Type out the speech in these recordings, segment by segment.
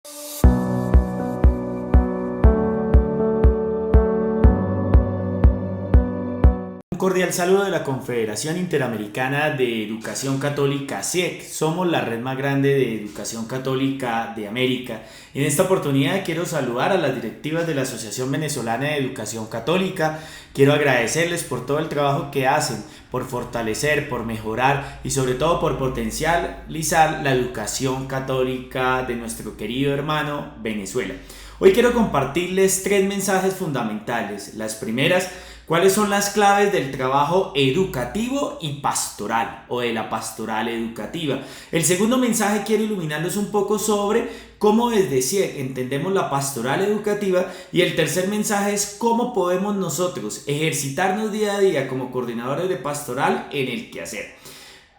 Un cordial saludo de la Confederación Interamericana de Educación Católica, CIEC. Somos la red más grande de educación católica de América. En esta oportunidad quiero saludar a las directivas de la Asociación Venezolana de Educación Católica. Quiero agradecerles por todo el trabajo que hacen, por fortalecer, por mejorar y sobre todo por potencializar la educación católica de nuestro querido hermano Venezuela. Hoy quiero compartirles 3 mensajes fundamentales. Las primeras: ¿cuáles son las claves del trabajo educativo y pastoral o de la pastoral educativa? El segundo mensaje quiero iluminarlos un poco sobre cómo desde CIEC entendemos la pastoral educativa, y el tercer mensaje es cómo podemos nosotros ejercitarnos día a día como coordinadores de pastoral en el quehacer.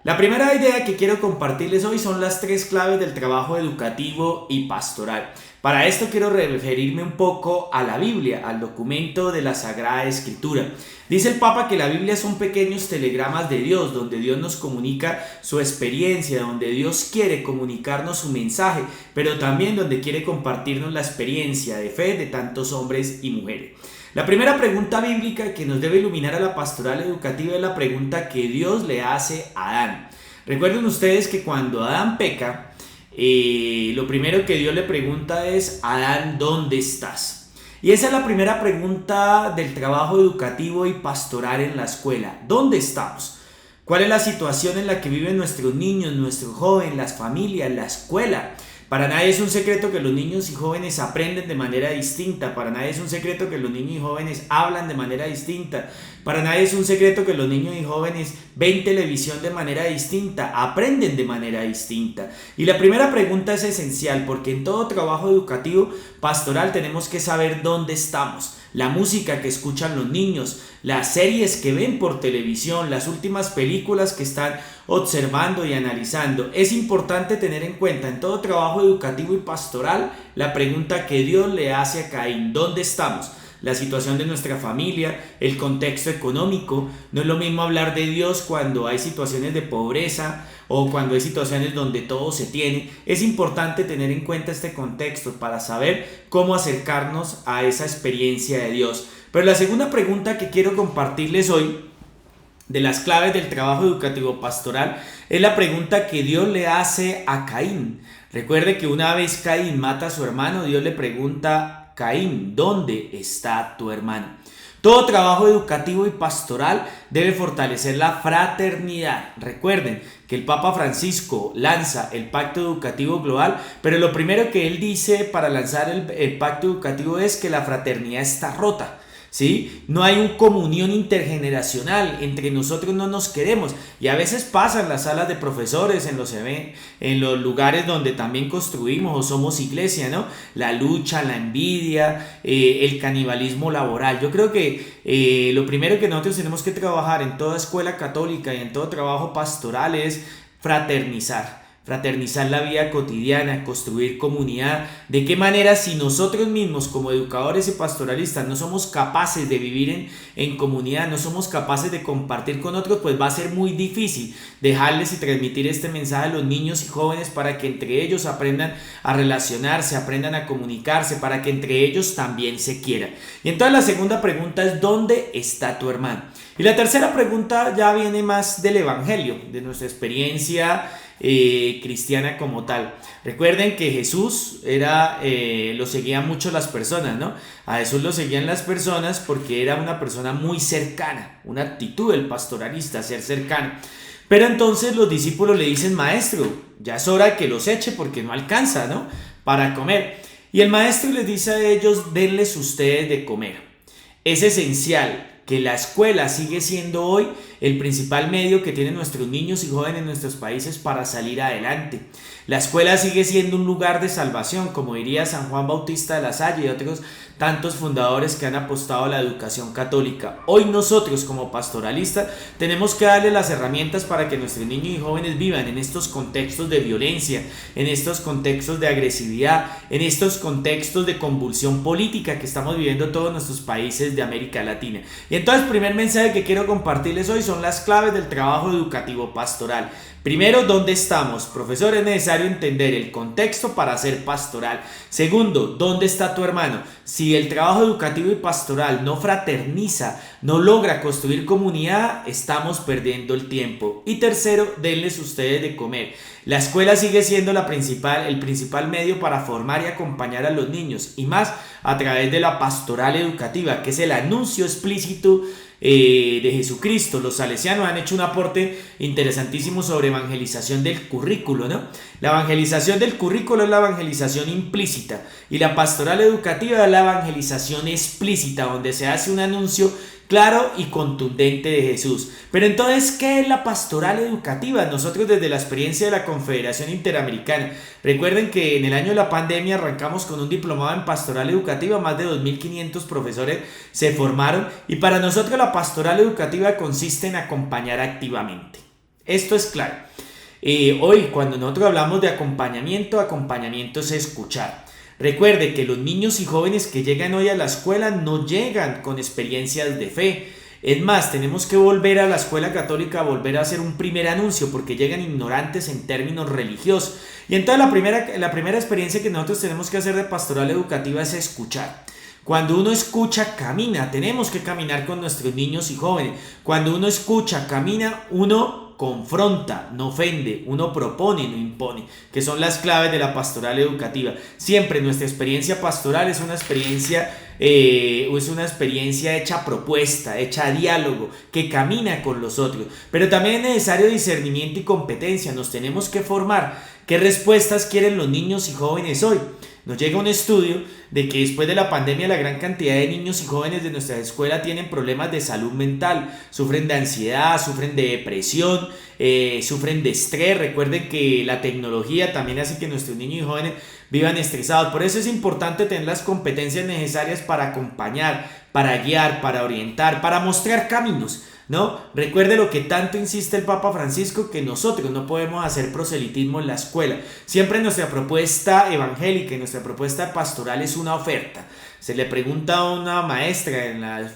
La primera idea que quiero compartirles hoy son las 3 claves del trabajo educativo y pastoral. Para esto quiero referirme un poco a la Biblia, al documento de la Sagrada Escritura. Dice el Papa que la Biblia son pequeños telegramas de Dios, donde Dios nos comunica su experiencia, donde Dios quiere comunicarnos su mensaje, pero también donde quiere compartirnos la experiencia de fe de tantos hombres y mujeres. La primera pregunta bíblica que nos debe iluminar a la pastoral educativa es la pregunta que Dios le hace a Adán. Recuerden ustedes que cuando Adán peca, lo primero que Dios le pregunta es: Adán, ¿dónde estás? Y esa es la primera pregunta del trabajo educativo y pastoral en la escuela. ¿Dónde estamos? ¿Cuál es la situación en la que viven nuestros niños, nuestros jóvenes, las familias, la escuela? Para nadie es un secreto que los niños y jóvenes aprenden de manera distinta. Para nadie es un secreto que los niños y jóvenes hablan de manera distinta. Para nadie es un secreto que los niños y jóvenes ven televisión de manera distinta, aprenden de manera distinta. Y la primera pregunta es esencial, porque en todo trabajo educativo pastoral tenemos que saber dónde estamos. La música que escuchan los niños, las series que ven por televisión, las últimas películas que están observando y analizando. Es importante tener en cuenta en todo trabajo educativo y pastoral la pregunta que Dios le hace a Caín: ¿dónde estamos? La situación de nuestra familia, el contexto económico. No es lo mismo hablar de Dios cuando hay situaciones de pobreza o cuando hay situaciones donde todo se tiene. Es importante tener en cuenta este contexto para saber cómo acercarnos a esa experiencia de Dios. Pero la segunda pregunta que quiero compartirles hoy, de las claves del trabajo educativo pastoral, es la pregunta que Dios le hace a Caín. Recuerde que una vez Caín mata a su hermano, Dios le pregunta: Caín, ¿dónde está tu hermano? Todo trabajo educativo y pastoral debe fortalecer la fraternidad. Recuerden que el Papa Francisco lanza el Pacto Educativo Global, pero lo primero que él dice para lanzar el Pacto Educativo es que la fraternidad está rota. ¿Sí? No hay una comunión intergeneracional, entre nosotros no nos queremos, y a veces pasa en las salas de profesores, en los lugares donde también construimos o somos iglesia, ¿no? La lucha, la envidia, el canibalismo laboral. Yo creo que lo primero que nosotros tenemos que trabajar en toda escuela católica y en todo trabajo pastoral es fraternizar la vida cotidiana, construir comunidad. ¿De qué manera, si nosotros mismos como educadores y pastoralistas no somos capaces de vivir en comunidad, no somos capaces de compartir con otros, pues va a ser muy difícil dejarles y transmitir este mensaje a los niños y jóvenes para que entre ellos aprendan a relacionarse, aprendan a comunicarse, para que entre ellos también se quieran? Y entonces la segunda pregunta es: ¿dónde está tu hermano? Y la tercera pregunta ya viene más del evangelio, de nuestra experiencia cristiana como tal. Recuerden que Jesús lo seguían mucho las personas, ¿no? A Jesús lo seguían las personas porque era una persona muy cercana, una actitud del pastoralista, ser cercano. Pero entonces los discípulos le dicen: maestro, ya es hora que los eche porque no alcanza, ¿no?, para comer. Y el maestro les dice a ellos: denles ustedes de comer. Es esencial que la escuela sigue siendo hoy el principal medio que tienen nuestros niños y jóvenes en nuestros países para salir adelante. La escuela sigue siendo un lugar de salvación, como diría San Juan Bautista de la Salle y otros tantos fundadores que han apostado a la educación católica. Hoy nosotros como pastoralistas tenemos que darle las herramientas para que nuestros niños y jóvenes vivan en estos contextos de violencia, en estos contextos de agresividad, en estos contextos de convulsión política que estamos viviendo todos nuestros países de América Latina. Y entonces el primer mensaje que quiero compartirles hoy son las claves del trabajo educativo pastoral. Primero, ¿dónde estamos? Profesor, es necesario entender el contexto para ser pastoral. Segundo, ¿dónde está tu hermano? Si el trabajo educativo y pastoral no fraterniza, no logra construir comunidad, estamos perdiendo el tiempo. Y tercero, denles ustedes de comer. La escuela sigue siendo el principal medio para formar y acompañar a los niños, y más a través de la pastoral educativa, que es el anuncio explícito de Jesucristo. Los salesianos han hecho un aporte interesantísimo sobre evangelización del currículo, ¿no? La evangelización del currículo es la evangelización implícita y la pastoral educativa es la evangelización explícita, donde se hace un anuncio claro y contundente de Jesús. Pero entonces, ¿qué es la pastoral educativa? Nosotros desde la experiencia de la Confederación Interamericana, recuerden que en el año de la pandemia arrancamos con un diplomado en pastoral educativa, más de 2.500 profesores se formaron, y para nosotros la pastoral educativa consiste en acompañar activamente. Esto es claro. Hoy cuando nosotros hablamos de acompañamiento es escuchar. Recuerde que los niños y jóvenes que llegan hoy a la escuela no llegan con experiencias de fe. Es más, tenemos que volver a la escuela católica, volver a hacer un primer anuncio, porque llegan ignorantes en términos religiosos. Y entonces la primera experiencia que nosotros tenemos que hacer de pastoral educativa es escuchar. Cuando uno escucha, camina. Tenemos que caminar con nuestros niños y jóvenes. Cuando uno escucha, camina, uno confronta, no ofende, uno propone, no impone, que son las claves de la pastoral educativa. Siempre nuestra experiencia pastoral es una experiencia hecha propuesta, hecha diálogo, que camina con los otros. Pero también es necesario discernimiento y competencia. Nos tenemos que formar. ¿Qué respuestas quieren los niños y jóvenes hoy? Nos llega un estudio de que después de la pandemia la gran cantidad de niños y jóvenes de nuestra escuela tienen problemas de salud mental, sufren de ansiedad, sufren de depresión, sufren de estrés. Recuerden que la tecnología también hace que nuestros niños y jóvenes vivan estresados. Por eso es importante tener las competencias necesarias para acompañar, para guiar, para orientar, para mostrar caminos, ¿no? Recuerde lo que tanto insiste el Papa Francisco, que nosotros no podemos hacer proselitismo en la escuela. Siempre nuestra propuesta evangélica y nuestra propuesta pastoral es una oferta. Se le pregunta a una maestra en la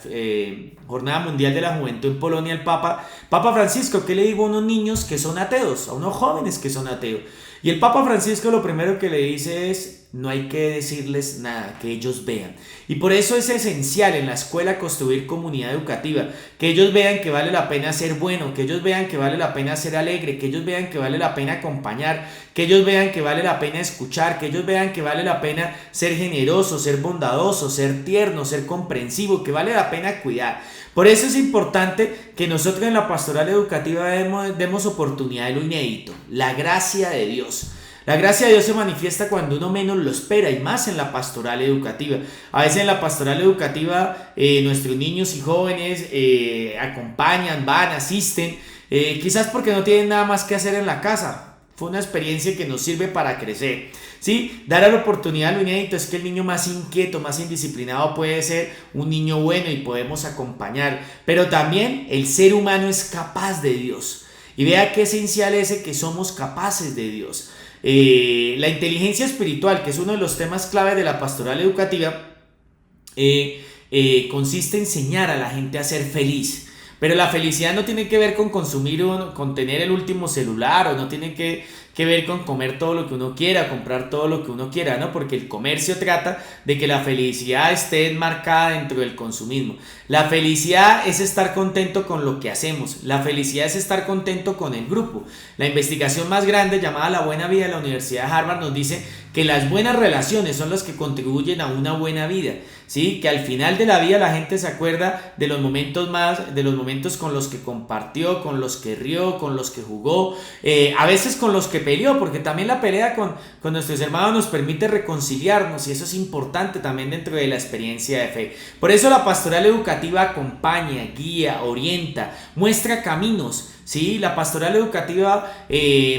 Jornada Mundial de la Juventud en Polonia al Papa Francisco, ¿qué le digo a unos niños que son ateos, a unos jóvenes que son ateos? Y el Papa Francisco lo primero que le dice es: no hay que decirles nada, que ellos vean. Y por eso es esencial en la escuela construir comunidad educativa, que ellos vean que vale la pena ser bueno, que ellos vean que vale la pena ser alegre, que ellos vean que vale la pena acompañar, que ellos vean que vale la pena escuchar, que ellos vean que vale la pena ser generoso, ser bondadoso, ser tierno, ser comprensivo, que vale la pena cuidar. Por eso es importante que nosotros en la pastoral educativa demos oportunidad de lo inédito, la gracia de Dios. La gracia de Dios se manifiesta cuando uno menos lo espera, y más en la pastoral educativa. A veces en la pastoral educativa nuestros niños y jóvenes acompañan, van, asisten, quizás porque no tienen nada más que hacer en la casa. Fue una experiencia que nos sirve para crecer, ¿sí? Dar la oportunidad a lo inédito es que el niño más inquieto, más indisciplinado puede ser un niño bueno y podemos acompañar. Pero también el ser humano es capaz de Dios. Y vea qué esencial es que somos capaces de Dios. La inteligencia espiritual, que es uno de los temas clave de la pastoral educativa, consiste en enseñar a la gente a ser feliz. Pero la felicidad no tiene que ver con con tener el último celular, o no tiene que ver con comer todo lo que uno quiera, comprar todo lo que uno quiera, ¿no? Porque el comercio trata de que la felicidad esté enmarcada dentro del consumismo. La felicidad es estar contento con lo que hacemos. La felicidad es estar contento con el grupo. La investigación más grande, llamada La Buena Vida, de la Universidad de Harvard, nos dice que las buenas relaciones son las que contribuyen a una buena vida, ¿sí? Que al final de la vida la gente se acuerda de los momentos con los que compartió, con los que rió, con los que jugó, a veces con los que peleó, porque también la pelea con nuestros hermanos nos permite reconciliarnos, y eso es importante también dentro de la experiencia de fe. Por eso la pastoral educativa acompaña, guía, orienta, muestra caminos. Sí, la pastoral educativa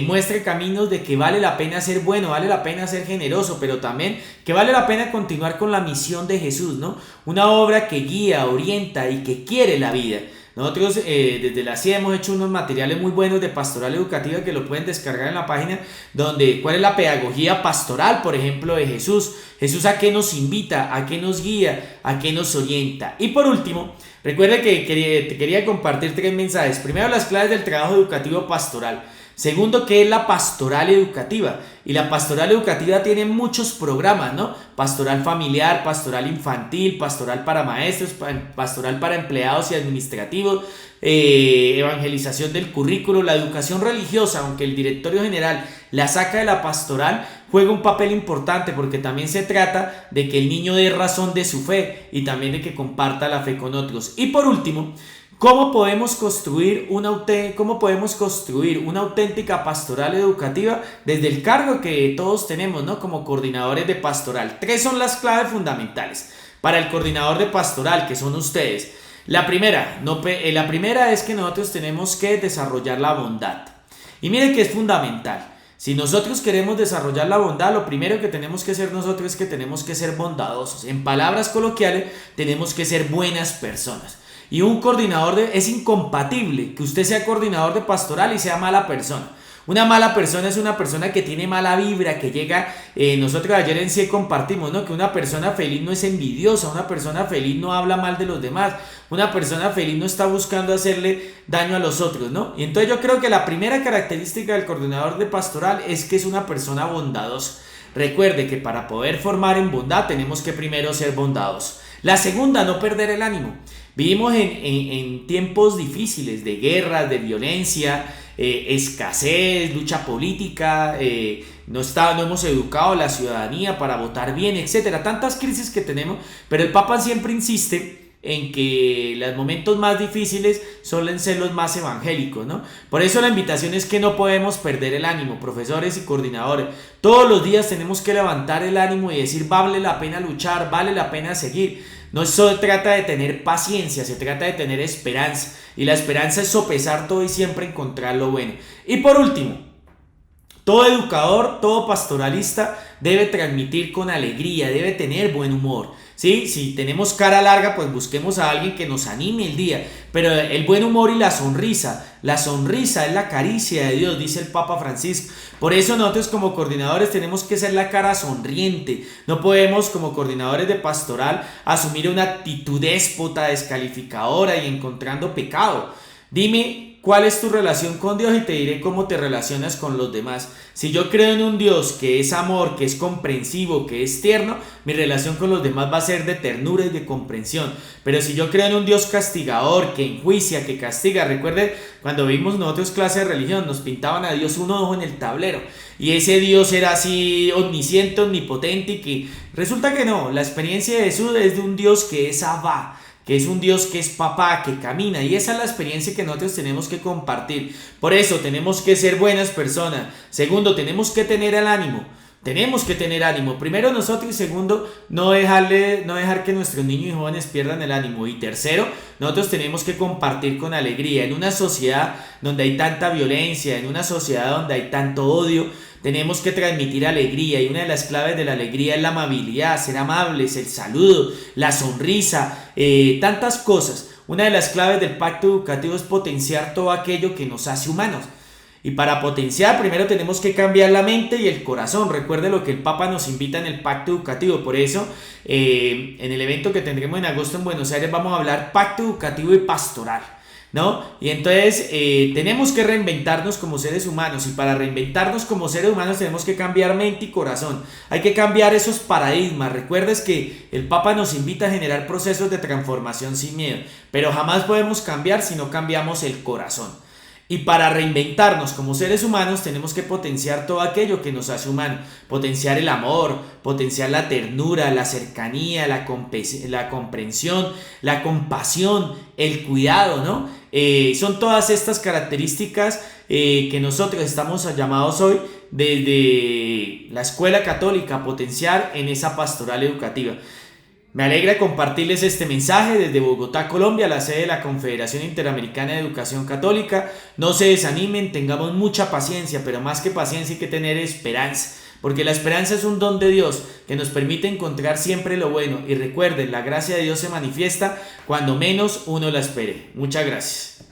muestra caminos de que vale la pena ser bueno, vale la pena ser generoso, pero también que vale la pena continuar con la misión de Jesús, ¿no? Una obra que guía, orienta y que quiere la vida. Nosotros desde la CIA hemos hecho unos materiales muy buenos de pastoral educativa que lo pueden descargar en la página, donde cuál es la pedagogía pastoral, por ejemplo, de Jesús. Jesús a qué nos invita, a qué nos guía, a qué nos orienta. Y por último, recuerda que te quería compartir 3 mensajes. Primero, las claves del trabajo educativo pastoral. Segundo, ¿qué es la pastoral educativa? Y la pastoral educativa tiene muchos programas, ¿no? Pastoral familiar, pastoral infantil, pastoral para maestros, pastoral para empleados y administrativos, evangelización del currículo, la educación religiosa, aunque el directorio general la saca de la pastoral, juega un papel importante porque también se trata de que el niño dé razón de su fe y también de que comparta la fe con otros. Y por último, ¿cómo podemos construir una auténtica pastoral educativa desde el cargo que todos tenemos, ¿no? Como coordinadores de pastoral? 3 son las claves fundamentales para el coordinador de pastoral, que son ustedes. La primera es que nosotros tenemos que desarrollar la bondad. Y mire que es fundamental. Si nosotros queremos desarrollar la bondad, lo primero que tenemos que hacer nosotros es que tenemos que ser bondadosos. En palabras coloquiales, tenemos que ser buenas personas. Y un coordinador es incompatible que usted sea coordinador de pastoral y sea mala persona. Una mala persona es una persona que tiene mala vibra, que llega, nosotros ayer en sí compartimos, ¿no? Que una persona feliz no es envidiosa, una persona feliz no habla mal de los demás, una persona feliz no está buscando hacerle daño a los otros, ¿no? Y entonces yo creo que la primera característica del coordinador de pastoral es que es una persona bondadosa. Recuerde que para poder formar en bondad tenemos que primero ser bondadosos. La segunda, no perder el ánimo. Vivimos en tiempos difíciles de guerras, de violencia, escasez, lucha política, no hemos educado a la ciudadanía para votar bien, etcétera. Tantas crisis que tenemos, pero el Papa siempre insiste en que los momentos más difíciles suelen ser los más evangélicos, ¿no? Por eso la invitación es que no podemos perder el ánimo, profesores y coordinadores. Todos los días tenemos que levantar el ánimo y decir, vale la pena luchar, vale la pena seguir. No se trata de tener paciencia, se trata de tener esperanza. Y la esperanza es sopesar todo y siempre encontrar lo bueno. Y por último, todo educador, todo pastoralista debe transmitir con alegría, debe tener buen humor. ¿Sí? Si tenemos cara larga, pues busquemos a alguien que nos anime el día. Pero el buen humor y la sonrisa es la caricia de Dios, dice el Papa Francisco. Por eso nosotros como coordinadores tenemos que ser la cara sonriente. No podemos como coordinadores de pastoral asumir una actitud déspota, descalificadora y encontrando pecado. Dime cuál es tu relación con Dios y te diré cómo te relacionas con los demás. Si yo creo en un Dios que es amor, que es comprensivo, que es tierno, mi relación con los demás va a ser de ternura y de comprensión. Pero si yo creo en un Dios castigador, que enjuicia, que castiga, recuerden cuando vimos nosotros clase de religión, nos pintaban a Dios un ojo en el tablero. Y ese Dios era así omnisciente, omnipotente y que resulta que no. La experiencia de Jesús es de un Dios que es Abba, que es un Dios que es papá, que camina, y esa es la experiencia que nosotros tenemos que compartir. Por eso tenemos que ser buenas personas. Segundo, tenemos que tener el ánimo. Tenemos que tener ánimo. Primero nosotros y segundo, no dejar que nuestros niños y jóvenes pierdan el ánimo. Y tercero, nosotros tenemos que compartir con alegría. En una sociedad donde hay tanta violencia, en una sociedad donde hay tanto odio, tenemos que transmitir alegría y una de las claves de la alegría es la amabilidad, ser amables, el saludo, la sonrisa, tantas cosas. Una de las claves del pacto educativo es potenciar todo aquello que nos hace humanos. Y para potenciar primero tenemos que cambiar la mente y el corazón. Recuerde lo que el Papa nos invita en el pacto educativo. Por eso en el evento que tendremos en agosto en Buenos Aires vamos a hablar pacto educativo y pastoral, ¿no? Y entonces tenemos que reinventarnos como seres humanos y para reinventarnos como seres humanos tenemos que cambiar mente y corazón. Hay que cambiar esos paradigmas. Recuerdes que el Papa nos invita a generar procesos de transformación sin miedo, pero jamás podemos cambiar si no cambiamos el corazón. Y para reinventarnos como seres humanos tenemos que potenciar todo aquello que nos hace humanos. Potenciar el amor, potenciar la ternura, la cercanía, la comprensión, la compasión, el cuidado, ¿no? Son todas estas características que nosotros estamos llamados hoy desde la escuela católica a potenciar en esa pastoral educativa. Me alegra compartirles este mensaje desde Bogotá, Colombia, la sede de la Confederación Interamericana de Educación Católica. No se desanimen, tengamos mucha paciencia, pero más que paciencia hay que tener esperanza, porque la esperanza es un don de Dios que nos permite encontrar siempre lo bueno. Y recuerden, la gracia de Dios se manifiesta cuando menos uno la espere. Muchas gracias.